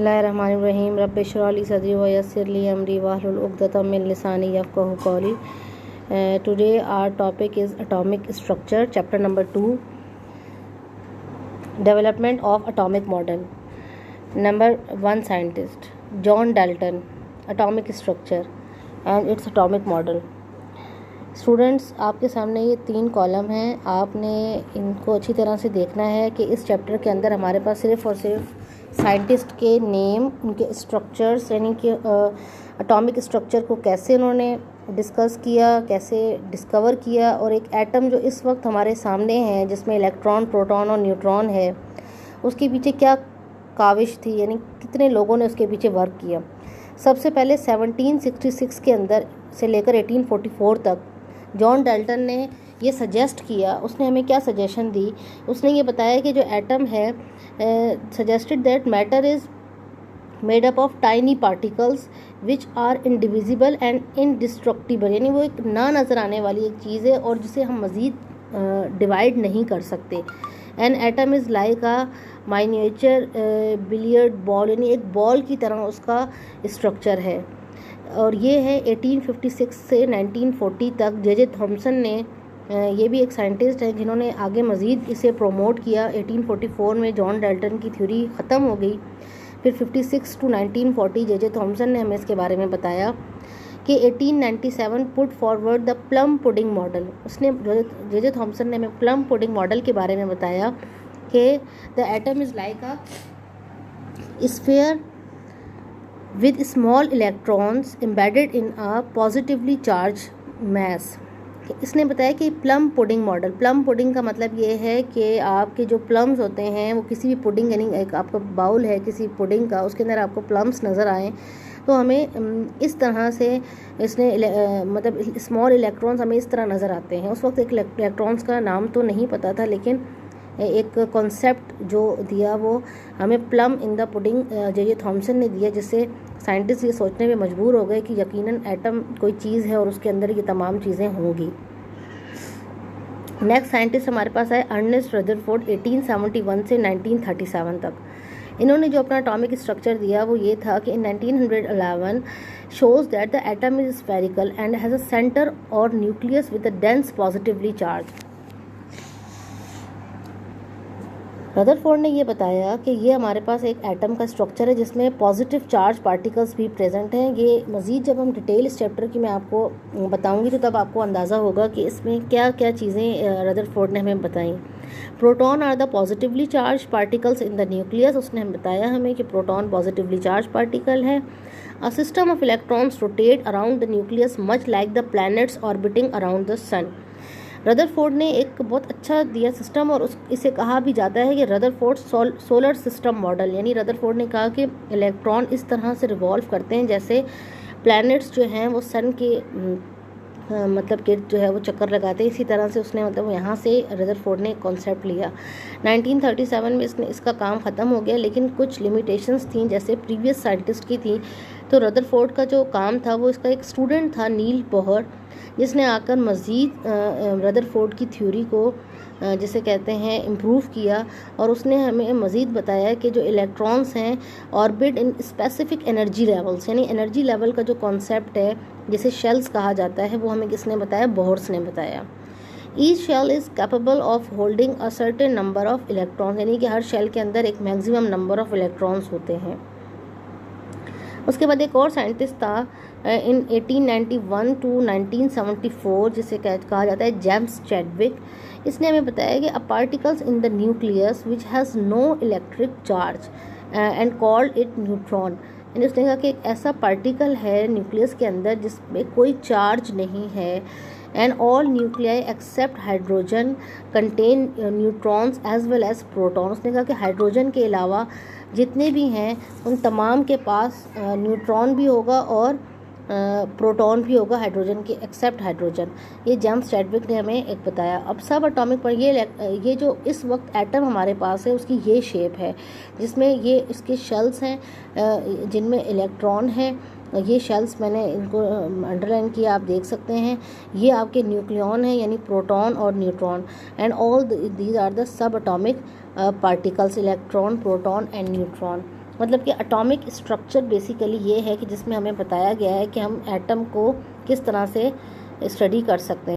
बिस्मिल्लाहिर्रहमानिर्रहीम रब्बि इश्रह ली सदरी व यस्सिर ली अमरी वाहलुल उक़दतम मिन लिसानी यफ़क़हू क़ौली। Today our topic is atomic structure, chapter number 2, development of atomic model. Number 1 scientist John Dalton, atomic structure and its atomic model. Students, आपके सामने ये 3 column हैं। आपने इनको अच्छी तरह से देखना है कि इस चैप्टर के अंदर हमारे पास सिर्फ़ और सिर्फ साइंटिस्ट के नेम, उनके स्ट्रक्चर्स, यानी कि एटॉमिक स्ट्रक्चर को कैसे उन्होंने डिस्कस किया, कैसे डिस्कवर किया, और एक एटम जो इस वक्त हमारे सामने है जिसमें इलेक्ट्रॉन, प्रोटॉन और न्यूट्रॉन है, उसके पीछे क्या काविश थी, यानी कितने लोगों ने उसके पीछे वर्क किया। सबसे पहले 1766 के अंदर से लेकर 1844 तक जॉन डाल्टन ने ये सजेस्ट किया। उसने हमें क्या सजेशन दी? उसने ये बताया कि जो एटम है, suggested that matter is made up of tiny particles which are indivisible and indestructible, यानी वो एक ना नज़र आने वाली एक चीज़ है और जिसे हम मज़ीद डिवाइड नहीं कर सकते। An atom is like a miniature billiard ball, यानी एक बॉल की तरह उसका स्ट्रक्चर है। और ये है 1856 से 1940 तक। जे थॉमसन ने, ये भी एक साइंटिस्ट हैं जिन्होंने आगे मज़ीद इसे प्रमोट किया। 1844 में जॉन डाल्टन की थ्योरी ख़त्म हो गई। फिर 56 to 1940 जे थॉमसन ने हमें इसके बारे में बताया कि 1897 put forward the plum pudding model. उसने, जे थॉमसन ने हमें प्लम पुडिंग मॉडल के बारे में बताया कि the atom is like a sphere with small electrons embedded in a positively charged mass। इसने बताया कि plum pudding model, plum pudding का मतलब ये है कि आपके जो प्लम्स होते हैं वो किसी भी पुडिंग, यानी एक आपका बाउल है किसी पुडिंग का, उसके अंदर आपको प्लम्स नज़र आएँ तो हमें इस तरह से इसने मतलब स्मॉल इलेक्ट्रॉन्स हमें इस तरह नज़र आते हैं। उस वक्त एक इलेक्ट्रॉन्स का नाम तो नहीं पता था, लेकिन एक कॉन्सेप्ट जो दिया वो हमें plum in the pudding J Thomson ने दिया, जिससे साइंटिस्ट ये सोचने में मजबूर हो गए कि यकीनन एटम कोई चीज़ है और उसके अंदर ये तमाम चीज़ें होंगी। नेक्स्ट साइंटिस्ट हमारे पास है अर्नेस्ट रदरफोर्ड, 1871 से 1937 तक। इन्होंने जो अपना एटॉमिक स्ट्रक्चर दिया वो ये था कि in 1911 shows that the atom is spherical and has a centre और nucleus with a dense positively charge. Rutherford ने ये बताया कि ये हमारे पास एक एटम का स्ट्रक्चर है जिसमें पॉजिटिव चार्ज पार्टिकल्स भी प्रेजेंट हैं। ये मज़ीद जब हम डिटेल इस चैप्टर की मैं आपको बताऊंगी तो तब आपको अंदाज़ा होगा कि इसमें क्या क्या चीज़ें रदरफोर्ड ने हमें बताई। Proton are the positively charge particles in the nucleus. उसने बताया हमें कि प्रोटॉन पॉजिटिवली चार्ज पार्टिकल है। A system of electrons rotate around the nucleus much like the planets orbiting around the sun. Rutherford ने एक बहुत अच्छा दिया सिस्टम, और इसे कहा भी जाता है कि रदरफोर्ड सोलर सिस्टम मॉडल। यानी रदरफोर्ड ने कहा कि इलेक्ट्रॉन इस तरह से रिवॉल्व करते हैं जैसे प्लैनेट्स जो हैं वो सन के मतलब कि जो है वो चक्कर लगाते हैं। इसी तरह से उसने, मतलब यहाँ से रदरफोर्ड ने कॉन्सेप्ट लिया। 1937 में इसका काम ख़त्म हो गया, लेकिन कुछ लिमिटेशंस थी जैसे प्रीवियस साइंटिस्ट की थी। तो रदरफोर्ड का जो काम था वो, इसका एक स्टूडेंट था नील बोहर, जिसने आकर मज़ीद रदरफोर्ड की थ्योरी को जिसे कहते हैं इम्प्रूव किया, और उसने हमें मज़ीद बताया कि जो इलेक्ट्रॉन्स हैं orbit in specific energy levels, यानी एनर्जी लेवल का जो कॉन्सेप्ट है जिसे शेल्स कहा जाता है, वो हमें किसने बताया? बोहर्स ने बताया। Each shell is capable of holding a certain number of electrons, यानी कि हर शेल के अंदर एक मैक्सिमम नंबर ऑफ इलेक्ट्रॉन्स होते हैं। उसके बाद एक और साइंटिस्ट था इन 1891 टू 1974 जिसे कहा जाता है जेम्स चैडविक। इसने हमें बताया कि a particles in the nucleus which has no electric charge and called it neutron. यानी उसने कहा कि एक ऐसा पार्टिकल है न्यूक्लियस के अंदर जिसमें कोई चार्ज नहीं है, and all nuclei except hydrogen contain neutrons as well as proton. उसने कहा कि हाइड्रोजन के अलावा जितने भी हैं उन तमाम के पास न्यूट्रॉन भी होगा और प्रोटॉन भी होगा, हाइड्रोजन के एक्सेप्ट हाइड्रोजन। ये जेम्स चैडविक ने हमें एक बताया। अब सब एटॉमिक पर ये जो इस वक्त एटम हमारे पास है उसकी ये शेप है जिसमें ये इसके शेल्स हैं जिनमें इलेक्ट्रॉन है। ये शेल्स मैंने इनको अंडरलाइन किया, आप देख सकते हैं। ये आपके न्यूक्लियॉन है, यानी प्रोटॉन और neutron, and all these are the sub atomic particles, electron, proton and neutron. मतलब कि एटॉमिक स्ट्रक्चर बेसिकली ये है कि जिसमें हमें बताया गया है कि हम एटम को किस तरह से स्टडी कर सकते हैं।